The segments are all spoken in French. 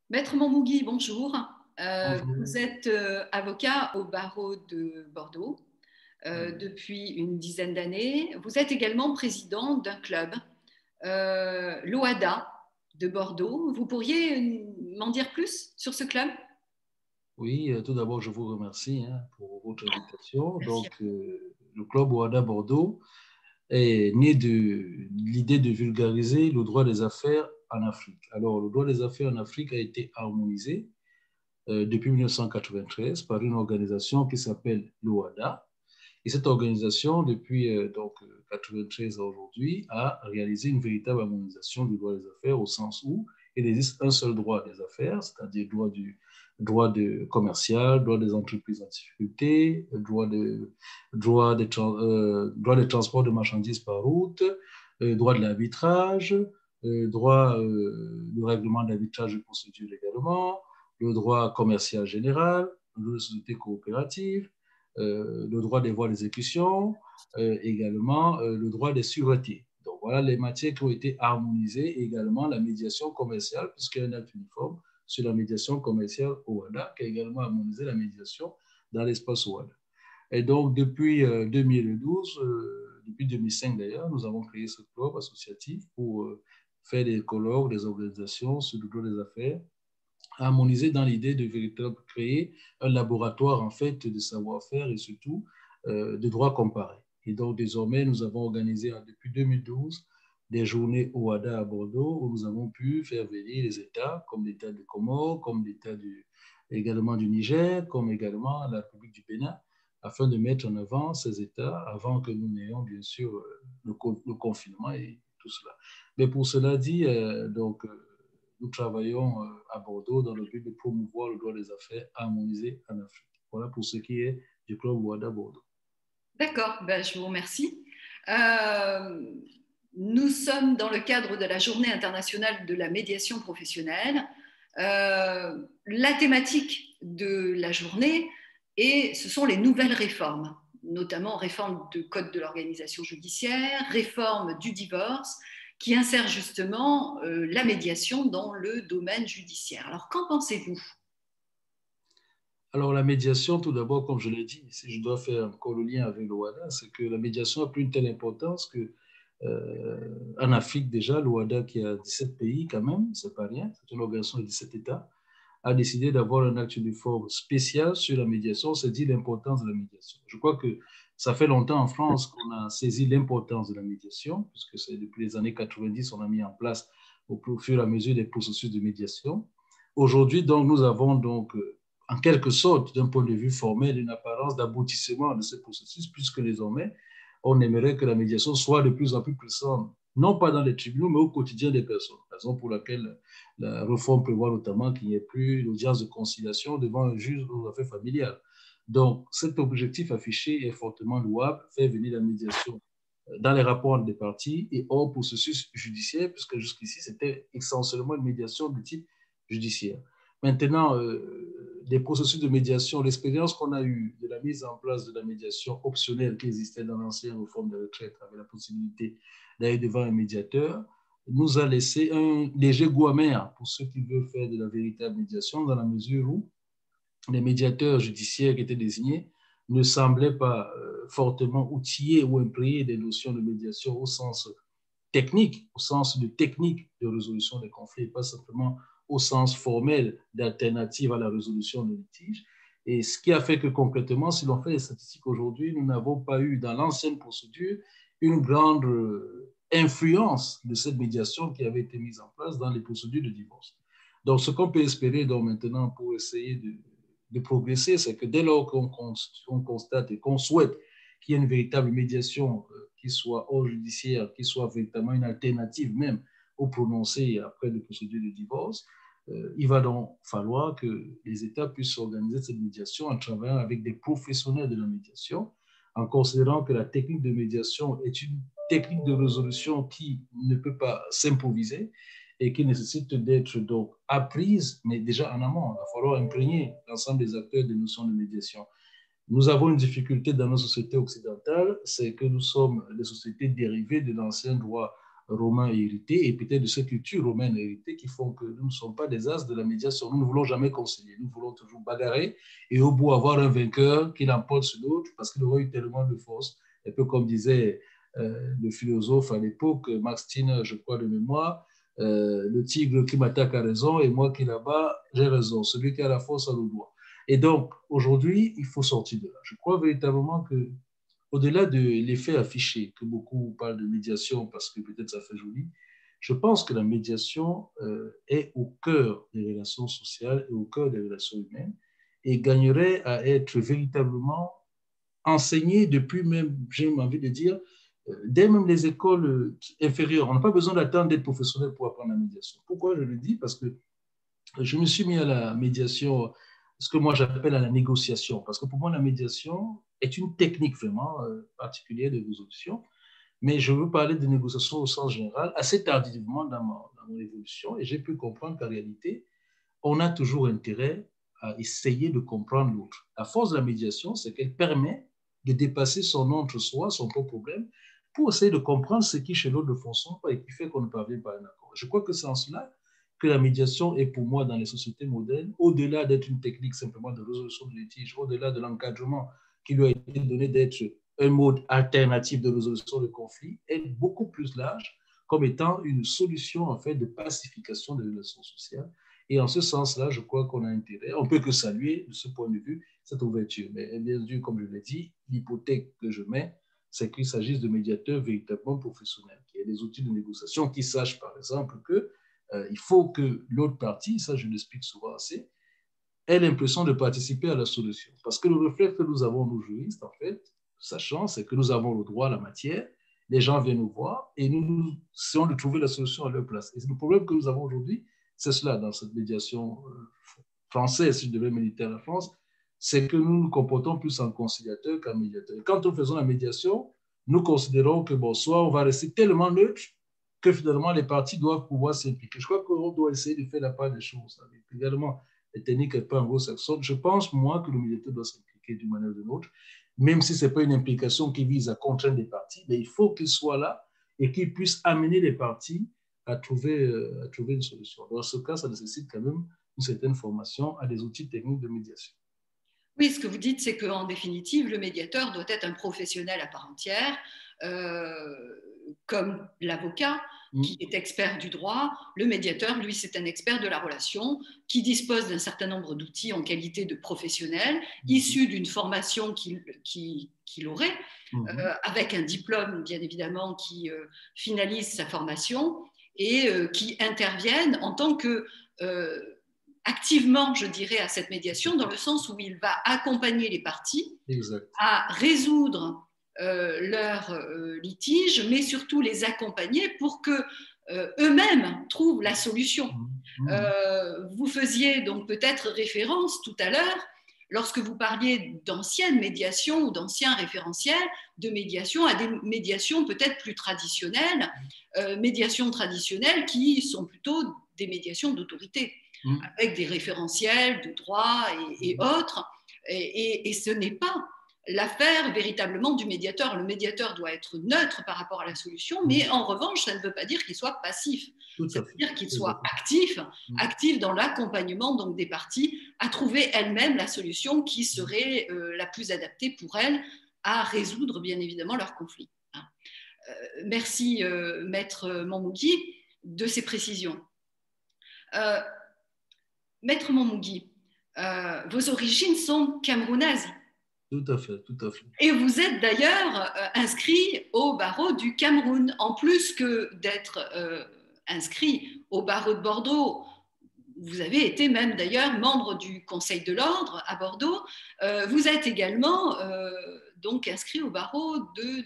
Maître Montmougui, bonjour. Bonjour. Vous êtes avocat au barreau de Bordeaux Oui, depuis une dizaine d'années. Vous êtes également président d'un club, l'OADA de Bordeaux. Vous pourriez m'en dire plus sur ce club? Oui, tout d'abord, je vous remercie pour votre invitation. Merci. Le club OADA Bordeaux est né de l'idée de vulgariser le droit des affaires en Afrique. Alors, le droit des affaires en Afrique a été harmonisé depuis 1993 par une organisation qui s'appelle l'OADA. Et cette organisation, depuis 93 à aujourd'hui, a réalisé une véritable harmonisation du droit des affaires au sens où il existe un seul droit des affaires, c'est-à-dire commercial, droit des entreprises en difficulté, droit des transports de marchandises par route, droit de l'arbitrage, du règlement d'arbitrage de procédure également, le droit commercial général, le droit des sociétés coopératives, le droit des voies d'exécution, également le droit des sûretés. Donc voilà les matières qui ont été harmonisées, et également la médiation commerciale, puisqu'il y a un acte uniforme sur la médiation commerciale OADA, qui a également harmonisé la médiation dans l'espace OADA. Et donc depuis 2012, depuis 2005 d'ailleurs, nous avons créé ce club associatif pour faire des colloques, des organisations sur le droit des affaires, harmoniser dans l'idée de véritablement créer un laboratoire en fait de savoir-faire et surtout de droit comparé. Et donc désormais, nous avons organisé depuis 2012 des journées OADA à Bordeaux où nous avons pu faire venir les États comme l'État de Comores, comme également du Niger, comme également la République du Bénin, afin de mettre en avant ces États avant que nous n'ayons bien sûr le confinement et tout cela. Mais pour cela dit, nous travaillons à Bordeaux dans le but de promouvoir le droit des affaires harmonisé en Afrique. Voilà pour ce qui est du club Ouada Bordeaux. D'accord, ben, je vous remercie. Euh, Nous sommes dans le cadre de la Journée internationale de la médiation professionnelle. La thématique de la journée, et ce sont les nouvelles réformes, notamment réforme du code de l'organisation judiciaire, réforme du divorce, qui insère justement la médiation dans le domaine judiciaire. Alors, qu'en pensez-vous? Alors, la médiation, tout d'abord, comme je l'ai dit, si je dois faire encore le lien avec l'OADA, c'est que la médiation a pris une telle importance que, en Afrique déjà, l'OADA qui a 17 pays quand même, c'est pas rien, c'est une organisation de 17 États, a décidé d'avoir un acte uniforme spécial sur la médiation, c'est dire l'importance de la médiation. Je crois que ça fait longtemps en France qu'on a saisi l'importance de la médiation, puisque c'est depuis les années 90 on a mis en place au fur et à mesure des processus de médiation. Aujourd'hui, donc, nous avons donc, en quelque sorte, d'un point de vue formel, une apparence d'aboutissement de ce processus, puisque désormais, on aimerait que la médiation soit de plus en plus présente, non pas dans les tribunaux, mais au quotidien des personnes. Raison pour laquelle la réforme prévoit notamment qu'il n'y ait plus l'audience de conciliation devant un juge aux affaires familiales. Donc, cet objectif affiché est fortement louable, faire venir la médiation dans les rapports des parties et hors processus judiciaire, puisque jusqu'ici, c'était essentiellement une médiation de type judiciaire. Maintenant, les processus de médiation, l'expérience qu'on a eue de la mise en place de la médiation optionnelle qui existait dans l'ancienne réforme de retraite, avec la possibilité d'aller devant un médiateur, nous a laissé un léger goût amer pour ceux qui veulent faire de la véritable médiation, dans la mesure où les médiateurs judiciaires qui étaient désignés ne semblaient pas fortement outillés ou imprégnés des notions de médiation au sens technique, au sens de technique de résolution des conflits, pas simplement au sens formel d'alternative à la résolution de litiges. Et ce qui a fait que concrètement, si l'on fait les statistiques aujourd'hui, nous n'avons pas eu dans l'ancienne procédure une grande influence de cette médiation qui avait été mise en place dans les procédures de divorce. Donc, ce qu'on peut espérer donc maintenant pour essayer de progresser, c'est que dès lors qu'on constate et qu'on souhaite qu'il y ait une véritable médiation qui soit hors judiciaire, qui soit véritablement une alternative même au prononcé après les procédures de divorce, il va donc falloir que les États puissent organiser cette médiation en travaillant avec des professionnels de la médiation, en considérant que la technique de médiation est une technique de résolution qui ne peut pas s'improviser et qui nécessite d'être donc apprise, mais déjà en amont. Il va falloir imprégner l'ensemble des acteurs des notions de médiation. Nous avons une difficulté dans nos sociétés occidentales, c'est que nous sommes des sociétés dérivées de l'ancien droit romain hérité et peut-être de cette culture romaine héritée qui font que nous ne sommes pas des as de la médiation. Nous ne voulons jamais concilier. Nous voulons toujours bagarrer et au bout avoir un vainqueur qui l'emporte sur l'autre parce qu'il aura eu tellement de force. Un peu comme disait le philosophe à l'époque, Max Stirner, je crois de mémoire, le tigre qui m'attaque a raison et moi qui là-bas, j'ai raison. Celui qui a la force a le doigt. Et donc, aujourd'hui, il faut sortir de là. Je crois véritablement que au-delà de l'effet affiché, que beaucoup parlent de médiation parce que peut-être ça fait joli, je pense que la médiation est au cœur des relations sociales et au cœur des relations humaines et gagnerait à être véritablement enseignée depuis même, j'ai envie de dire, dès même les écoles inférieures. On n'a pas besoin d'attendre d'être professionnel pour apprendre la médiation. Pourquoi je le dis? Parce que je me suis mis à la médiation, ce que moi j'appelle à la négociation, parce que pour moi la médiation est une technique vraiment particulière de résolution, mais je veux parler de négociation au sens général, assez tardivement dans mon évolution, et j'ai pu comprendre qu'en réalité, on a toujours intérêt à essayer de comprendre l'autre. La force de la médiation, c'est qu'elle permet de dépasser son entre-soi, son propre problème, pour essayer de comprendre ce qui chez l'autre ne fonctionne pas et qui fait qu'on ne parvient pas à un accord. Je crois que c'est en cela que la médiation est pour moi dans les sociétés modernes, au-delà d'être une technique simplement de résolution de litige, au-delà de l'encadrement qui lui a été donné d'être un mode alternatif de résolution de conflits, est beaucoup plus large comme étant une solution en fait de pacification des relations sociales. Et en ce sens-là, je crois qu'on a intérêt, on ne peut que saluer de ce point de vue cette ouverture. Mais bien sûr, comme je l'ai dit, l'hypothèque que je mets, c'est qu'il s'agisse de médiateurs véritablement professionnels, qui aient des outils de négociation, qui sachent par exemple que il faut que l'autre partie, ça je l'explique souvent assez, ait l'impression de participer à la solution. Parce que le réflexe que nous avons, nous juristes, en fait, sachant, c'est que nous avons le droit à la matière, les gens viennent nous voir et nous essayons de trouver la solution à leur place. Et le problème que nous avons aujourd'hui, c'est cela dans cette médiation française, si je devais méditer à la France, c'est que nous nous comportons plus en conciliateur qu'en médiateur. Et quand nous faisons la médiation, nous considérons que, bon, soit on va rester tellement neutre que finalement les parties doivent pouvoir s'impliquer. Je crois qu'on doit essayer de faire la part des choses. Également, les techniques un peu anglo-saxonnes. Je pense, moi, que le médiateur doit s'impliquer d'une manière ou d'une autre, même si ce n'est pas une implication qui vise à contraindre les parties, mais il faut qu'il soit là et qu'il puisse amener les parties à trouver une solution. Dans ce cas, ça nécessite quand même une certaine formation à des outils techniques de médiation. Oui, ce que vous dites, c'est qu'en définitive, le médiateur doit être un professionnel à part entière, comme l'avocat qui est expert du droit. Le médiateur, lui, c'est un expert de la relation qui dispose d'un certain nombre d'outils en qualité de professionnel, issus d'une formation qu'il aurait, avec un diplôme, bien évidemment, qui finalise sa formation et qui interviennent en tant que activement, je dirais, à cette médiation, dans le sens où il va accompagner les parties à résoudre leurs litiges, mais surtout les accompagner pour que eux-mêmes trouvent la solution. Vous faisiez donc peut-être référence tout à l'heure, lorsque vous parliez d'anciennes médiations ou d'anciens référentiels de médiation, à des médiations peut-être plus traditionnelles, médiations traditionnelles qui sont plutôt des médiations d'autorité, avec des référentiels de droit et autres. Et ce n'est pas l'affaire véritablement du médiateur. Le médiateur doit être neutre par rapport à la solution, mais en revanche, ça ne veut pas dire qu'il soit passif. Ça veut dire qu'il soit actif dans l'accompagnement donc des parties à trouver elles-mêmes la solution qui serait la plus adaptée pour elles à résoudre bien évidemment leurs conflits. Merci Maître Mamougi de ces précisions. Maître Mamougi, vos origines sont camerounaises. Tout à fait, tout à fait. Et vous êtes d'ailleurs inscrit au barreau du Cameroun, en plus que d'être inscrit au barreau de Bordeaux. Vous avez été même d'ailleurs membre du Conseil de l'Ordre à Bordeaux. Vous êtes également donc inscrit au barreau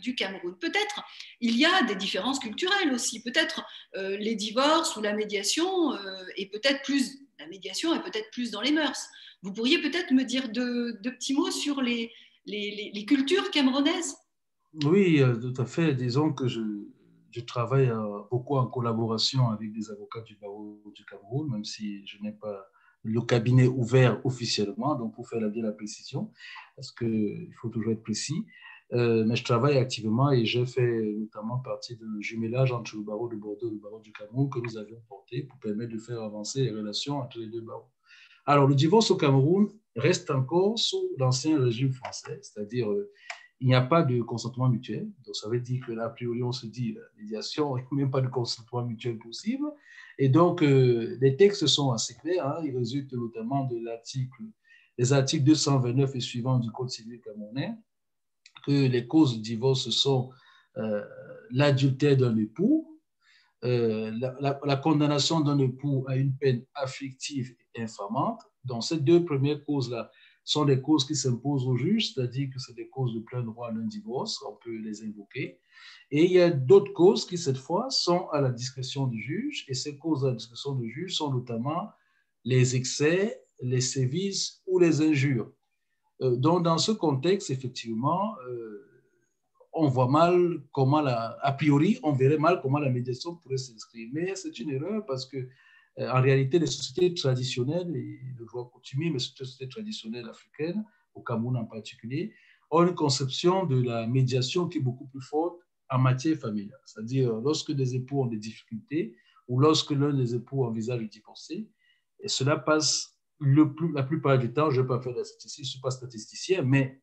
du Cameroun. Peut-être il y a des différences culturelles aussi. Peut-être les divorces ou la médiation est peut-être plus dans les mœurs. Vous pourriez peut-être me dire deux petits mots sur les cultures camerounaises? Oui, tout à fait. Disons que je travaille beaucoup en collaboration avec des avocats du barreau du Cameroun, même si je n'ai pas le cabinet ouvert officiellement, donc pour faire bien la précision, parce qu'il faut toujours être précis. Mais je travaille activement et j'ai fait notamment partie d'un jumelage entre le barreau de Bordeaux et le barreau du Cameroun que nous avions porté pour permettre de faire avancer les relations entre les deux barreaux. Alors, le divorce au Cameroun reste encore sous l'ancien régime français, c'est-à-dire il n'y a pas de consentement mutuel. Donc, ça veut dire que là, a priori, on se dit médiation, il n'y a même pas de consentement mutuel possible. Et donc, les textes sont assez clairs. Hein. Ils résultent notamment des articles 229 et suivants du Code civil camerounais, que les causes de divorce sont l'adultère d'un époux, la condamnation d'un époux à une peine afflictive et infamante. Donc, ces deux premières causes-là sont des causes qui s'imposent au juge, c'est-à-dire que c'est des causes de plein droit d'un divorce, on peut les invoquer. Et il y a d'autres causes qui, cette fois, sont à la discrétion du juge, et ces causes à la discrétion du juge sont notamment les excès, les sévices ou les injures. Donc, dans ce contexte, effectivement, on voit mal comment, a priori, on verrait mal comment la médiation pourrait s'inscrire. Mais c'est une erreur parce que, en réalité, les sociétés traditionnelles, et le droit coutumier, mais les sociétés traditionnelles africaines, au Cameroun en particulier, ont une conception de la médiation qui est beaucoup plus forte en matière familiale. C'est-à-dire, lorsque des époux ont des difficultés ou lorsque l'un des époux envisage de divorcer, et cela passe la plupart du temps, je ne vais pas faire de statistique, je ne suis pas statisticien, mais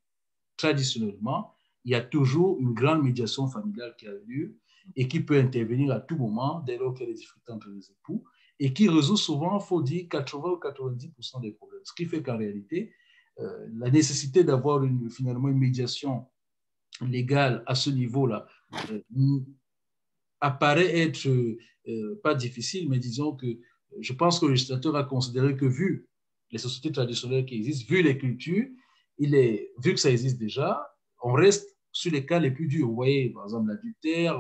traditionnellement, il y a toujours une grande médiation familiale qui a lieu et qui peut intervenir à tout moment dès lors qu'il y a des difficultés entre les époux et qui résout souvent, il faut dire, 80 ou 90% des problèmes. Ce qui fait qu'en réalité, la nécessité d'avoir finalement une médiation légale à ce niveau-là apparaît être pas difficile, mais disons que je pense que le législateur a considéré que vu les sociétés traditionnelles qui existent, vu les cultures, vu que ça existe déjà, on reste sur les cas les plus durs. Vous voyez, par exemple, l'adultère,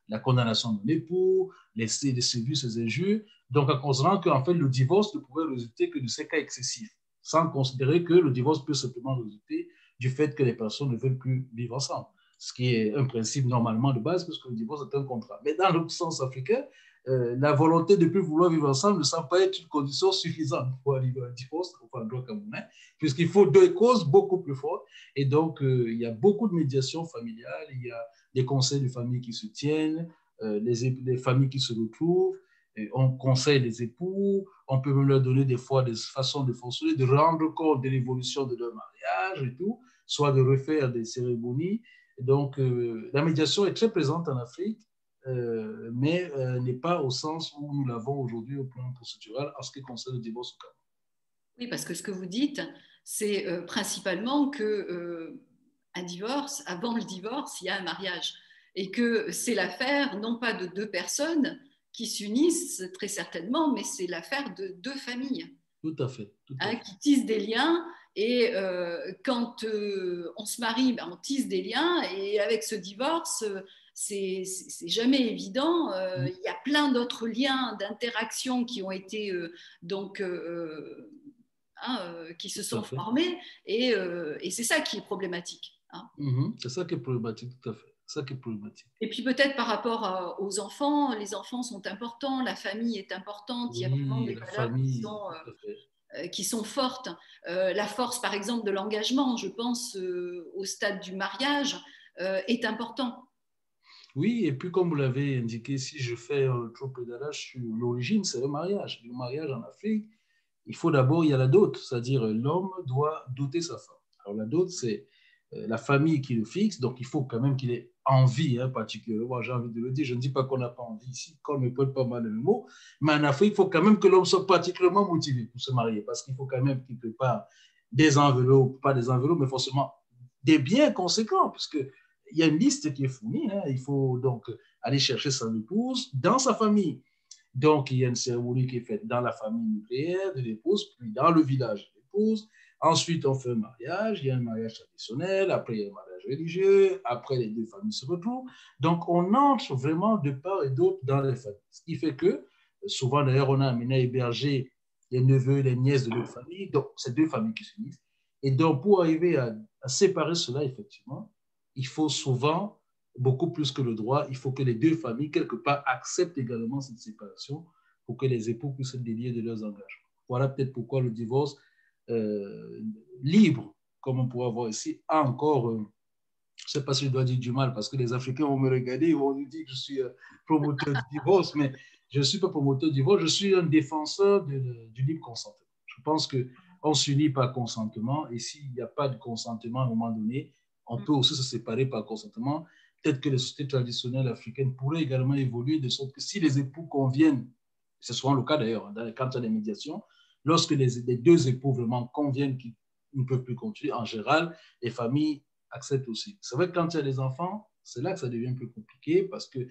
la condamnation d'un époux, les sévices, les injures. Donc, en considérant qu'en fait, le divorce ne pouvait résulter que de ces cas excessifs, sans considérer que le divorce peut simplement résulter du fait que les personnes ne veulent plus vivre ensemble, ce qui est un principe normalement de base, puisque le divorce est un contrat. Mais dans le sens africain, la volonté de ne plus vouloir vivre ensemble ne semble pas être une condition suffisante pour arriver à un divorce, enfin, le droit camerounais, puisqu'il faut deux causes beaucoup plus fortes. Et donc, il y a beaucoup de médiation familiale, il y a des conseils de famille qui se tiennent, les familles qui se retrouvent, on conseille les époux, on peut même leur donner des fois des façons de fonctionner, de rendre compte de l'évolution de leur mariage et tout, soit de refaire des cérémonies. Donc, la médiation est très présente en Afrique, mais n'est pas au sens où nous l'avons aujourd'hui au plan procédural en ce qui concerne le divorce au Cameroun. Oui, parce que ce que vous dites, c'est principalement que un divorce, avant le divorce, il y a un mariage. Et que c'est l'affaire, non pas de deux personnes qui s'unissent très certainement, mais c'est l'affaire de deux familles. Tout à fait. Tout à fait. Qui tissent des liens. Et quand on se marie, ben, on tisse des liens. Et avec ce divorce, c'est jamais évident. Il y a plein d'autres liens d'interaction qui ont été qui se sont formés. Et c'est ça qui est problématique. Hein. C'est ça qui est problématique, tout à fait. Ça qui est problématique. Et puis peut-être par rapport aux enfants, les enfants sont importants, la famille est importante, Oui, il y a vraiment des la valeurs famille, tout à fait. qui sont fortes. La force, par exemple, de l'engagement, je pense, au stade du mariage, est important. Oui, et puis comme vous l'avez indiqué, si je fais un trop pédalage sur l'origine, c'est le mariage. Le mariage en Afrique, il y a la dot, c'est-à-dire l'homme doit doter sa femme. Alors la dot, c'est la famille qui le fixe, donc il faut quand même qu'il ait envie, hein, particulièrement, j'ai envie de le dire, je ne dis pas qu'on n'a pas envie ici, qu'on ne peut pas mal le mot, mais en Afrique, il faut quand même que l'homme soit particulièrement motivé pour se marier, parce qu'il faut quand même qu'il prépare des enveloppes, pas des enveloppes, mais forcément des biens conséquents, puisque il y a une liste qui est fournie, hein, il faut donc aller chercher son épouse dans sa famille. Donc, il y a une cérémonie qui est faite dans la famille nucléaire de l'épouse, puis dans le village de l'épouse. Ensuite, on fait un mariage. Il y a un mariage traditionnel. Après, il y a un mariage religieux. Après, les deux familles se retrouvent. Donc, on entre vraiment de part et d'autre dans les familles. Ce qui fait que, souvent, d'ailleurs, on a amené à héberger les neveux et les nièces de l'autre famille. Donc, c'est deux familles qui s'unissent. Et donc, pour arriver à séparer cela, effectivement, il faut souvent beaucoup plus que le droit, il faut que les deux familles, quelque part, acceptent également cette séparation pour que les époux puissent se délier de leurs engagements. Voilà peut-être pourquoi le divorce libre, comme on pourrait voir ici, a encore ne sais pas si je dois dire du mal, parce que les Africains vont me regarder, ils vont nous dire que je suis promoteur du divorce, mais je ne suis pas promoteur du divorce, je suis un défenseur du libre consentement. Je pense qu'on s'unit par consentement, et s'il n'y a pas de consentement à un moment donné, on peut aussi se séparer par consentement. Peut-être que les sociétés traditionnelles africaines pourraient également évoluer de sorte que si les époux conviennent, c'est souvent le cas d'ailleurs, quand il y a des médiations, lorsque les deux époux vraiment conviennent qu'ils ne peuvent plus continuer, en général, les familles acceptent aussi. C'est vrai que quand il y a des enfants, c'est là que ça devient un peu compliqué parce que,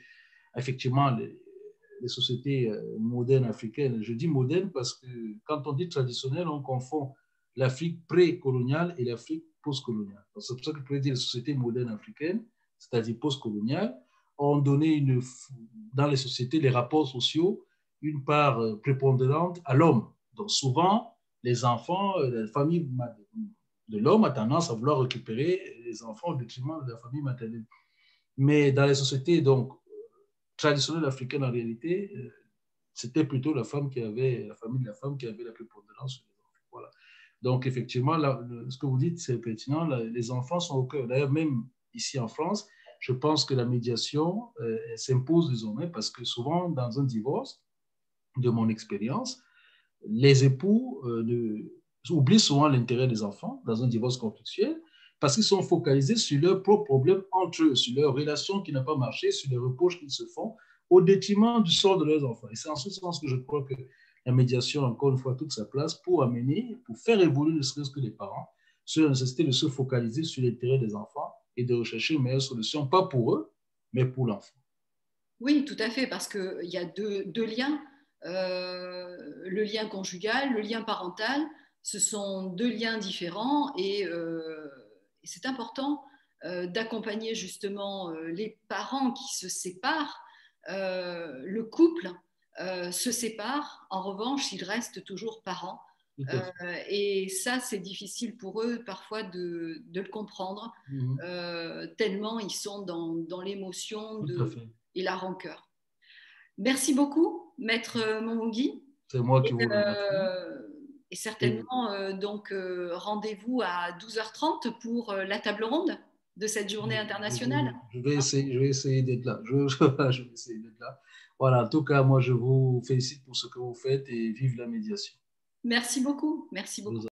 effectivement, les sociétés modernes africaines, je dis modernes parce que quand on dit traditionnelle, on confond l'Afrique pré-coloniale et l'Afrique post-coloniale. C'est pour ça que je peux dire les sociétés modernes africaines, c'est-à-dire post-coloniales, ont donné dans les sociétés, les rapports sociaux, une part prépondérante à l'homme. Donc souvent, les enfants, la famille de l'homme a tendance à vouloir récupérer les enfants au détriment de la famille maternelle. Mais dans les sociétés donc, traditionnelles africaines, en réalité, c'était plutôt la famille de la femme qui avait la prépondérance sur les enfants. Voilà. Donc, effectivement, ce que vous dites, c'est pertinent. Les enfants sont au cœur. D'ailleurs, même ici en France, je pense que la médiation s'impose désormais parce que souvent, dans un divorce, de mon expérience, les époux oublient souvent l'intérêt des enfants dans un divorce conflictuel parce qu'ils sont focalisés sur leurs propres problèmes entre eux, sur leur relation qui n'a pas marché, sur les reproches qu'ils se font au détriment du sort de leurs enfants. Et c'est en ce sens que je crois que la médiation a encore une fois toute sa place pour amener, pour faire évoluer ne serait-ce que les parents sur la nécessité de se focaliser sur l'intérêt des enfants et de rechercher une meilleure solution, pas pour eux, mais pour l'enfant. Oui, tout à fait, parce qu'il y a deux liens. Le lien conjugal, le lien parental, ce sont deux liens différents et c'est important d'accompagner justement les parents qui se séparent. Le couple se sépare, en revanche, ils restent toujours parents. Et ça, c'est difficile pour eux parfois de le comprendre, tellement ils sont dans l'émotion Tout à fait. et la rancœur. Merci beaucoup, Maître Mongi. C'est moi Et, qui vous remercie. et certainement, rendez-vous à 12h30 pour la table ronde de cette journée internationale. Je vais essayer d'être là. Je vais essayer d'être là. Voilà, en tout cas, moi, je vous félicite pour ce que vous faites et vive la médiation. Merci beaucoup. Merci beaucoup.